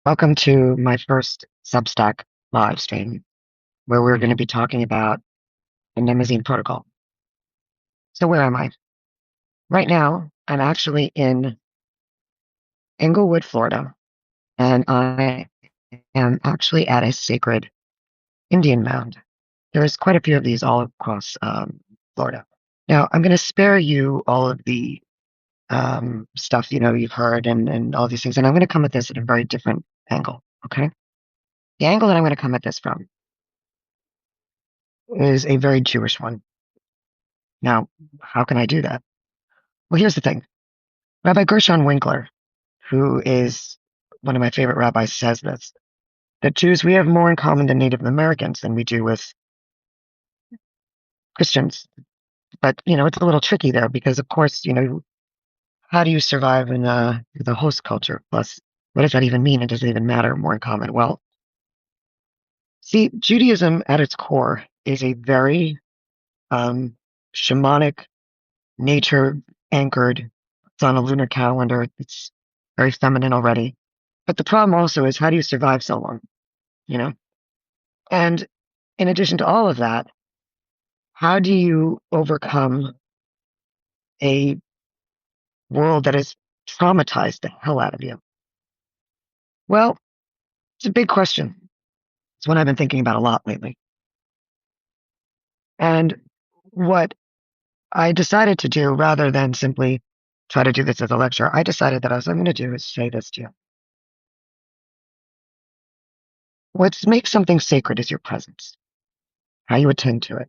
Welcome to my first Substack live stream, where we're going to be talking about the Mnemosyne protocol. So where am I? Right now, I'm actually in Englewood, Florida, and I am actually at a sacred Indian mound. There's quite a few of these all across Florida. Now, I'm going to spare you all of the stuff you've heard and all these things, and I'm going to come at this at a very different angle. Okay, the angle that I'm going to come at this from is a very Jewish one. Now, how can I do that? Well, here's the thing. Rabbi Gershon Winkler, who is one of my favorite rabbis, says this, that Jews, we have more in common than Native Americans than we do with Christians. But, it's a little tricky there because, of course, how do you survive in the host culture? Plus, what does that even mean? And does it even matter more in common? Well, see, Judaism at its core is a very shamanic, nature anchored. It's on a lunar calendar. It's very feminine already. But the problem also is, how do you survive so long? You know? And in addition to all of that, how do you overcome a world that has traumatized the hell out of you? Well, it's a big question. It's one I've been thinking about a lot lately. And what I decided to do, rather than simply try to do this as a lecture, I decided that what I'm going to do is say this to you. What makes something sacred is your presence, how you attend to it.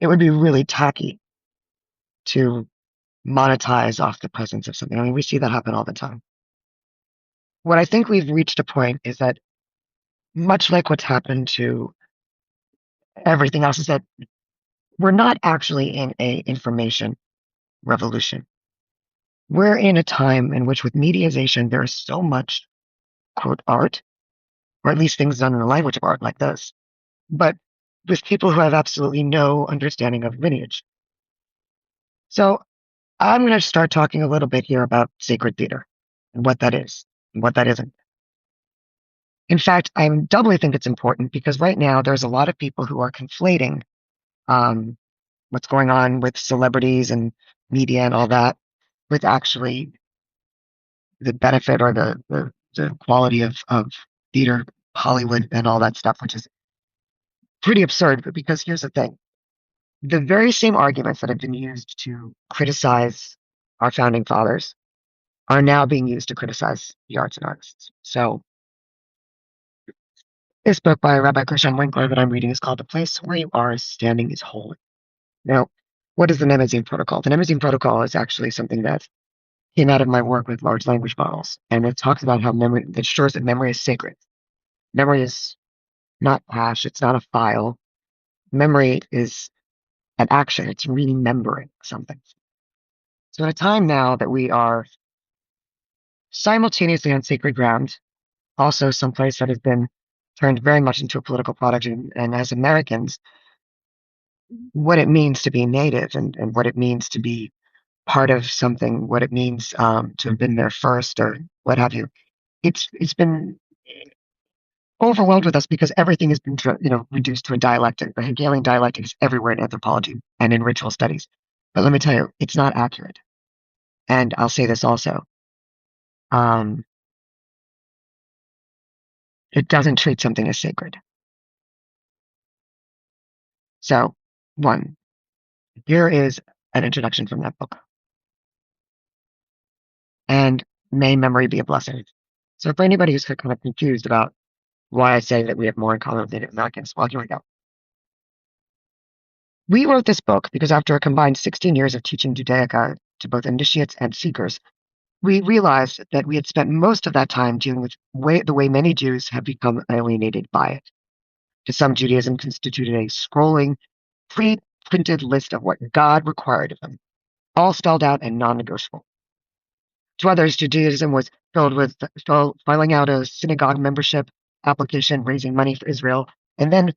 It would be really tacky to monetize off the presence of something. I mean, we see that happen all the time. What I think we've reached a point is that, much like what's happened to everything else, is that we're not actually in a information revolution. We're in a time in which, with mediation, there is so much, quote, art, or at least things done in the language of art like this, but with people who have absolutely no understanding of lineage. So I'm going to start talking a little bit here about sacred theater and what that is and what that isn't. In fact, I doubly think it's important because right now there's a lot of people who are conflating what's going on with celebrities and media and all that with actually the benefit or the quality of theater, Hollywood, and all that stuff, which is pretty absurd. But because here's the thing, the very same arguments that have been used to criticize our founding fathers are now being used to criticize the arts and artists. So this book by Rabbi Gershon Winkler that I'm reading is called The Place Where You Are Standing is Holy. Now, what is the Mnemosyne protocol? The Mnemosyne protocol is actually something that came out of my work with large language models, and it talks about how memory, it ensures that memory is sacred. Memory is not hash, it's not a file. Memory is an action, it's remembering something. So at a time now that we are simultaneously on sacred ground, also someplace that has been turned very much into a political product, and as Americans, what it means to be native and what it means to be part of something, what it means to have been there first or what have you. It's been overwhelmed with us because everything has been reduced to a dialectic. The Hegelian dialectic is everywhere in anthropology and in ritual studies. But let me tell you, it's not accurate. And I'll say this also. It doesn't treat something as sacred. So, one, here is an introduction from that book. And may memory be a blessing. So for anybody who's kind of confused about why I say that we have more in common with Native Americans, well, here we go. We wrote this book because after a combined 16 years of teaching Judaica to both initiates and seekers, we realized that we had spent most of that time dealing with the way many Jews have become alienated by it. To some, Judaism constituted a scrolling, pre-printed list of what God required of them, all spelled out and non-negotiable. To others, Judaism was filled with filing out a synagogue membership application, raising money for Israel, and then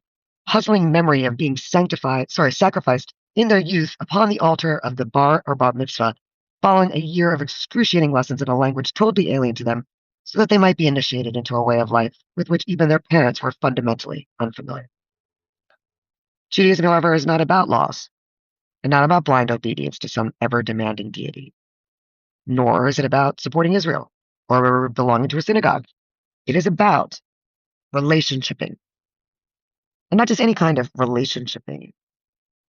puzzling memory of being sacrificed in their youth upon the altar of the bar or bat mitzvah, following a year of excruciating lessons in a language totally alien to them, so that they might be initiated into a way of life with which even their parents were fundamentally unfamiliar. Judaism, however, is not about laws, and not about blind obedience to some ever-demanding deity, nor is it about supporting Israel or belonging to a synagogue. It is about relationshiping, and not just any kind of relationshiping,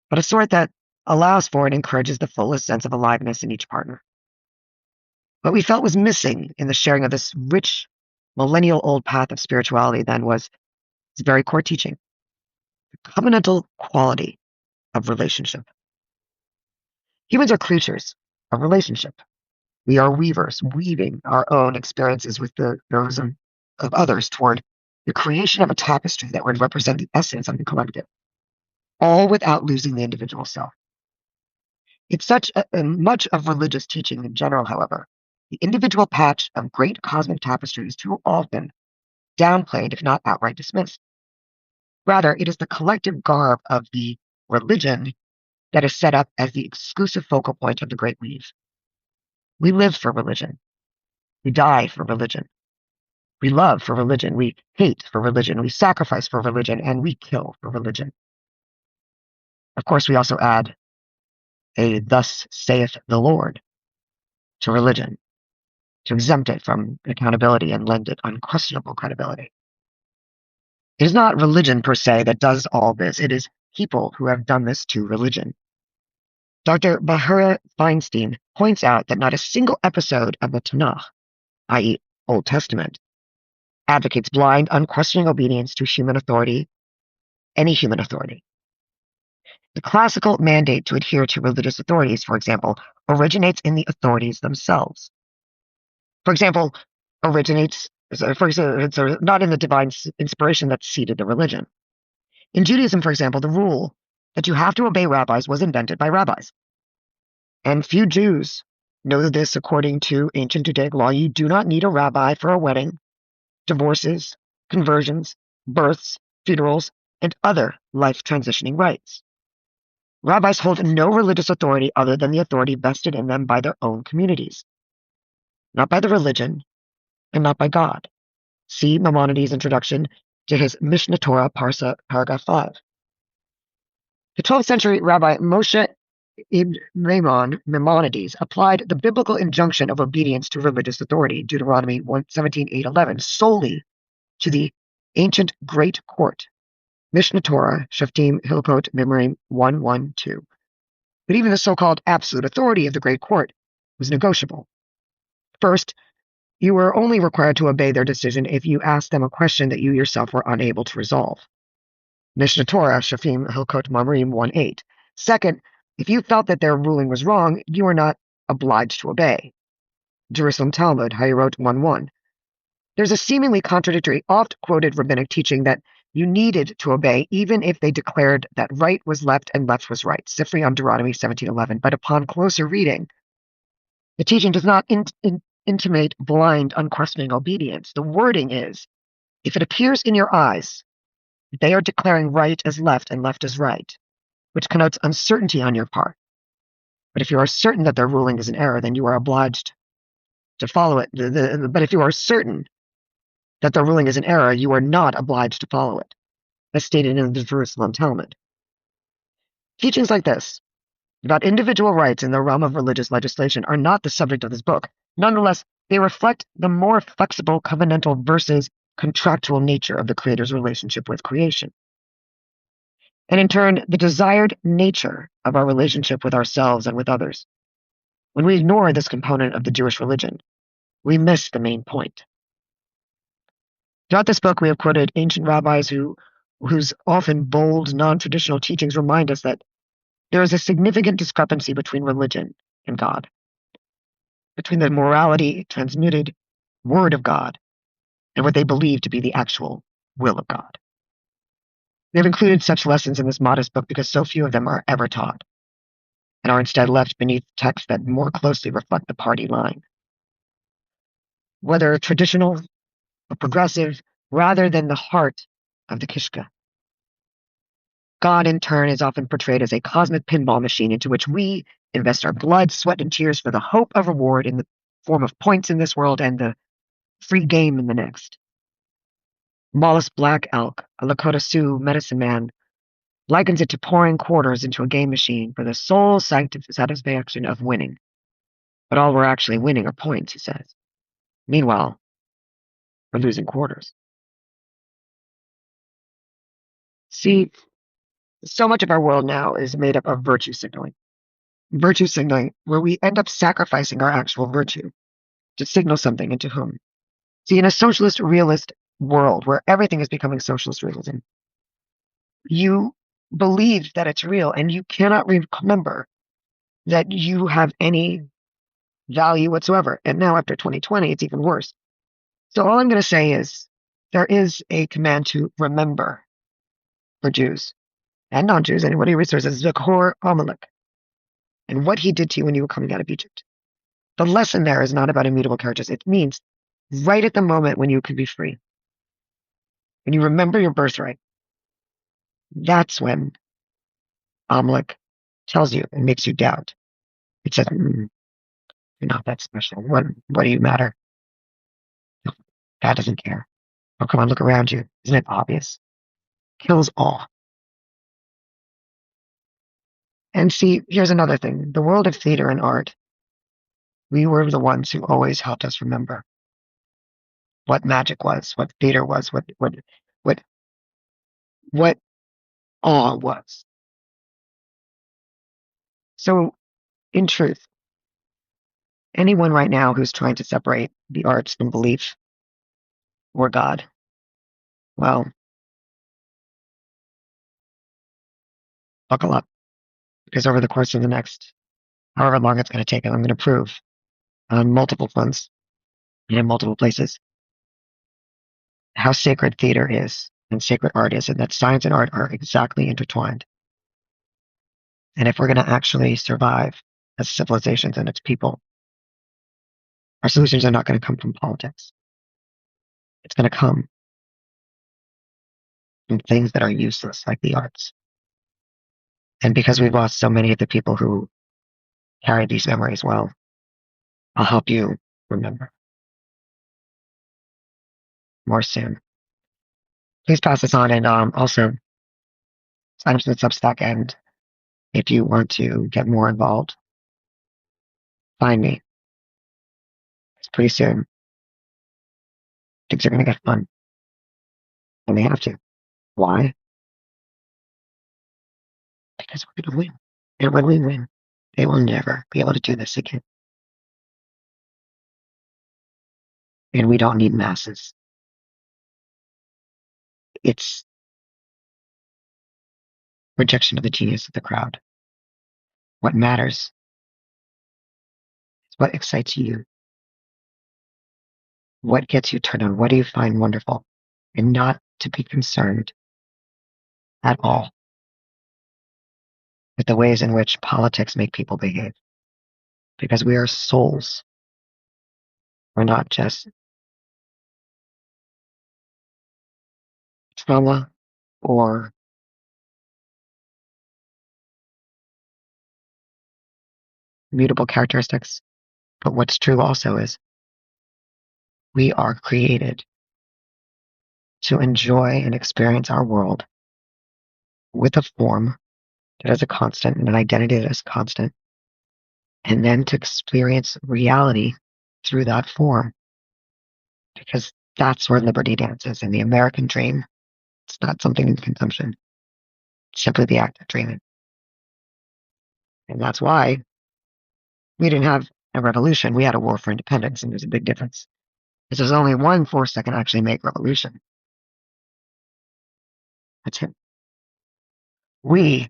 but a sort that allows for and encourages the fullest sense of aliveness in each partner. What we felt was missing in the sharing of this rich, millennial-old path of spirituality then was its very core teaching, the covenantal quality of relationship. Humans are creatures of relationship. We are weavers, weaving our own experiences with those of others toward the creation of a tapestry that would represent the essence of the collective, all without losing the individual self. It's such much of religious teaching in general, however. The individual patch of great cosmic tapestry is too often downplayed, if not outright dismissed. Rather, it is the collective garb of the religion that is set up as the exclusive focal point of the great weave. We live for religion. We die for religion. We love for religion. We hate for religion. We sacrifice for religion. And we kill for religion. Of course, we also add a "thus saith the Lord" to religion, to exempt it from accountability and lend it unquestionable credibility. It is not religion per se that does all this. It is people who have done this to religion. Dr. Bahura Feinstein points out that not a single episode of the Tanakh, i.e., Old Testament, advocates blind, unquestioning obedience to human authority, any human authority. The classical mandate to adhere to religious authorities, for example, originates in the authorities themselves. For example, not in the divine inspiration that seeded the religion. In Judaism, for example, the rule that you have to obey rabbis was invented by rabbis. And few Jews know this according to ancient Judaic law. You do not need a rabbi for a wedding, divorces, conversions, births, funerals, and other life transitioning rites. Rabbis hold no religious authority other than the authority vested in them by their own communities, not by the religion, and not by God. See Maimonides' introduction to his Mishneh Torah, Parsa, paragraph 5. The 12th century Rabbi Moshe ibn Maimonides applied the biblical injunction of obedience to religious authority, Deuteronomy 17:8-11, solely to the ancient Great Court, Mishneh Torah, Shoftim, Hilkot, Mimarim 1:1-2. But even the so-called absolute authority of the Great Court was negotiable. First, you were only required to obey their decision if you asked them a question that you yourself were unable to resolve. Mishneh Torah, Shoftim, Hilkot, Mimarim 1:8. Second, if you felt that their ruling was wrong, you were not obliged to obey. Jerusalem Talmud, Hayarot 1:1. There's a seemingly contradictory, oft-quoted rabbinic teaching that you needed to obey even if they declared that right was left and left was right, Sifri on Deuteronomy 17:11. But upon closer reading, the teaching does not intimate blind, unquestioning obedience. The wording is, if it appears in your eyes that they are declaring right as left and left as right, which connotes uncertainty on your part. But if you are certain that their ruling is an error, then you are obliged to follow it. But if you are certain that their ruling is an error, you are not obliged to follow it, as stated in the Jerusalem Talmud. Teachings like this, about individual rights in the realm of religious legislation, are not the subject of this book. Nonetheless, they reflect the more flexible covenantal versus contractual nature of the Creator's relationship with creation. And in turn, the desired nature of our relationship with ourselves and with others. When we ignore this component of the Jewish religion, we miss the main point. Throughout this book, we have quoted ancient rabbis whose often bold, non-traditional teachings remind us that there is a significant discrepancy between religion and God, between the morality transmuted word of God and what they believe to be the actual will of God. We have included such lessons in this modest book because so few of them are ever taught, and are instead left beneath texts that more closely reflect the party line. Whether traditional or progressive, rather than the heart of the Kishka. God, in turn, is often portrayed as a cosmic pinball machine into which we invest our blood, sweat, and tears for the hope of reward in the form of points in this world and the free game in the next. Wallace Black Elk, a Lakota Sioux medicine man, likens it to pouring quarters into a game machine for the sole satisfaction of winning. But all we're actually winning are points, he says. Meanwhile, we're losing quarters. See, so much of our world now is made up of virtue signaling. Virtue signaling, where we end up sacrificing our actual virtue to signal something and to whom. See, in a socialist realist world where everything is becoming socialist realism, you believe that it's real and you cannot remember that you have any value whatsoever. And now after 2020, it's even worse. So all I'm going to say is there is a command to remember for Jews and non-Jews, anybody who refers as Zechor Amalek, and what he did to you when you were coming out of Egypt. The lesson there is not about immutable characters. It means right at the moment when you can be free, when you remember your birthright, that's when Amalek tells you and makes you doubt. It says, you're not that special. What do you matter? No, God doesn't care. Oh, come on, look around you. Isn't it obvious? Kills all. And see, here's another thing. The world of theater and art, we were the ones who always helped us remember what magic was, what theater was, what awe was. So, in truth, anyone right now who's trying to separate the arts from belief or God, well, buckle up, because over the course of the next however long it's going to take, I'm going to prove on multiple fronts and in multiple places how sacred theater is and sacred art is, and that science and art are exactly intertwined. And if we're going to actually survive as civilizations and its people, our solutions are not going to come from politics. It's going to come from things that are useless, like the arts. And because we've lost so many of the people who carry these memories well, I'll help you remember more soon. Please pass this on, and also sign up to the Substack. And if you want to get more involved, find me. It's pretty soon. Things are going to get fun, and they have to. Why? Because we're going to win. And when we win, they will never be able to do this again. And we don't need masses. It's rejection of the genius of the crowd. What matters is what excites you. What gets you turned on? What do you find wonderful? And not to be concerned at all with the ways in which politics make people behave. Because we are souls. We're not just trauma or mutable characteristics. But what's true also is we are created to enjoy and experience our world with a form that is a constant and an identity that is constant, and then to experience reality through that form, because that's where liberty dances in the American dream. It's not something in consumption. It's simply the act of dreaming. And that's why we didn't have a revolution. We had a war for independence, and there's a big difference. Because there's only one force that can actually make revolution. That's him. We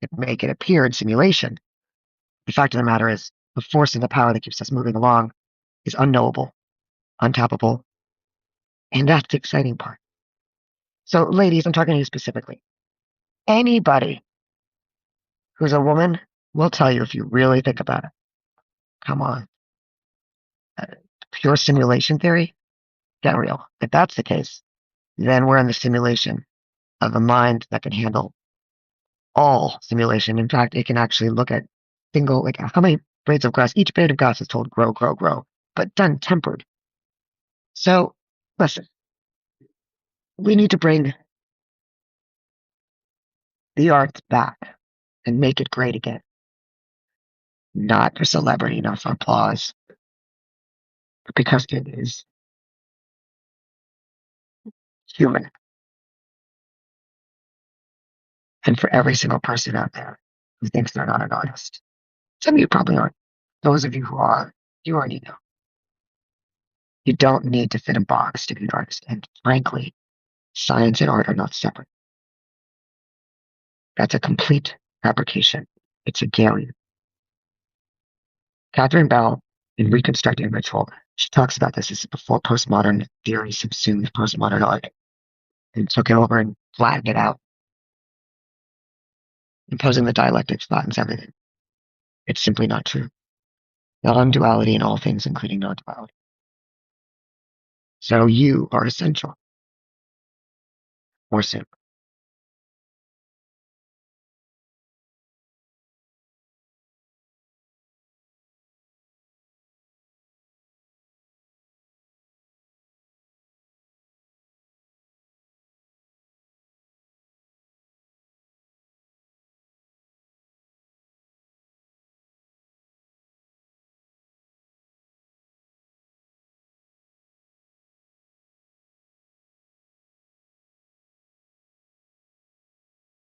can make it appear in simulation. The fact of the matter is, the force and the power that keeps us moving along is unknowable, untappable, and that's the exciting part. So, ladies, I'm talking to you specifically. Anybody who's a woman will tell you if you really think about it. Come on. Uh, Pure simulation theory? Get real. If that's the case, then we're in the simulation of a mind that can handle all simulation. In fact, it can actually look at like how many blades of grass, each blade of grass is told grow, grow, grow, but done tempered. So, listen, we need to bring the arts back and make it great again. Not for celebrity, not for applause, but because it is human. And for every single person out there who thinks they're not an artist, some of you probably aren't. Those of you who are, you already know. You don't need to fit a box to be an artist. And frankly, science and art are not separate. That's a complete fabrication. It's a failure. Catherine Bell, in Reconstructing Ritual, she talks about this as before postmodern theory subsumed postmodern art and took it over and flattened it out, imposing the dialectic flattens everything. It's simply not true. Non-duality in all things, including non-duality. So you are essential. More soon.